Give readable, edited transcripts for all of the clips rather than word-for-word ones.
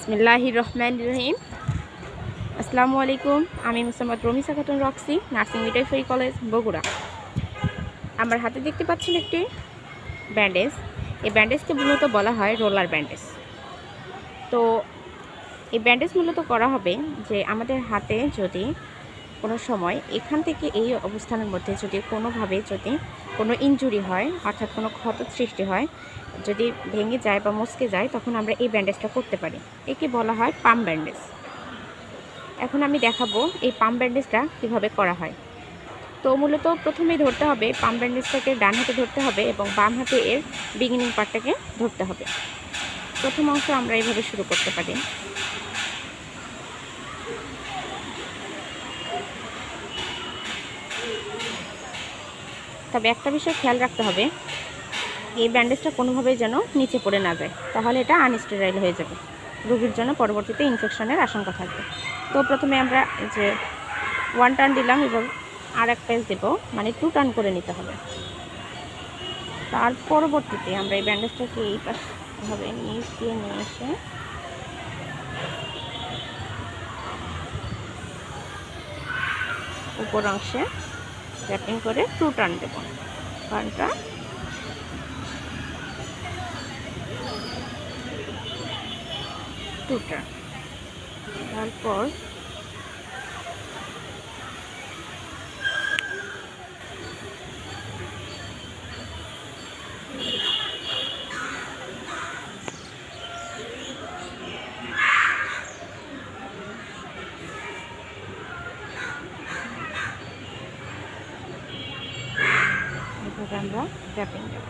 বিসমিল্লাহির রহমানির রহিম। আসসালামু আলাইকুম। আমি Mosammat Romisa Khatun Roxy, nursing midwifery college, Bogura. আমার হাতে দেখতে পাচ্ছেন একটি ব্যান্ডেজ। এই ব্যান্ডেজকে মূলত বলা হয় রোলার ব্যান্ডেজ। তো এই ব্যান্ডেজ মূলত করা হবে যে আমাদের হাতে যদি কোনো সময় এখান থেকে এই অবস্থানের মধ্যে যদি কোনোভাবে যদি কোনো ইনজুরি হয়, অর্থাৎ কোনো ক্ষত সৃষ্টি হয়, যদি ভেঙে যায় বা মচকে যায়, তখন আমরা এই ব্যান্ডেজটা করতে পারি। একে বলা হয় পাম ব্যান্ডেজ। এখন আমি দেখাবো এই পাম ব্যান্ডেজটা কীভাবে করা হয়। তো মূলত প্রথমেই ধরতে হবে পাম ব্যান্ডেজটাকে ডান হাতে ধরতে হবে এবং বাম হাতে এর বিগিনিং পার্টটাকে ধরতে হবে। প্রথম অংশ আমরা এইভাবে শুরু করতে পারি। তবে একটা বিষয় খেয়াল রাখতে হবে, এই ব্যান্ডেজটা কোনোভাবেই যেন নিচে পড়ে না যায়, তাহলে এটা আনস্টেরাইল হয়ে যাবে, রোগীর জন্য পরবর্তীতে ইনফেকশনের আশঙ্কা থাকবে। তো প্রথমে আমরা যে 1 টার্ন দিলাম এবং আর এক পেজ দেব, মানে 2 টার্ন করে নিতে হবে। তার পরবর্তীতে আমরা এই ব্যান্ডেজটাকে এই পাশভাবে নিচ দিয়ে নিয়ে এসে উপর অংশে র্যাপিং করে 2 টার্ন দেব। 1 টার্ন, 2 টার্ন। তারপর এভাবে আমরা র্যাপিং দেব।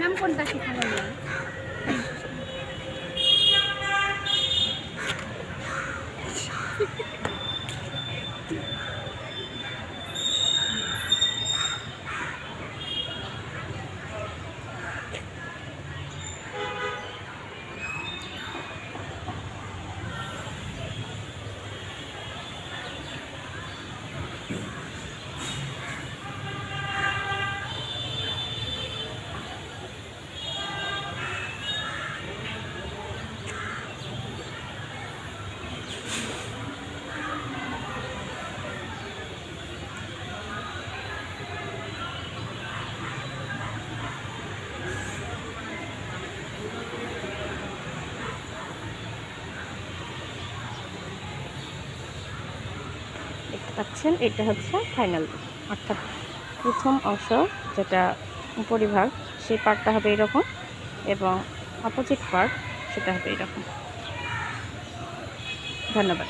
নাম কোনটা শেখানো না? দেখতে পাচ্ছেন, এটা হচ্ছে ফাইনাল, অর্থাৎ প্রথম অংশ যেটা উপরিভাগ, সেই পার্টটা হবে এরকম এবং অপোজিট পার্ট সেটা হবে এরকম। ধন্যবাদ।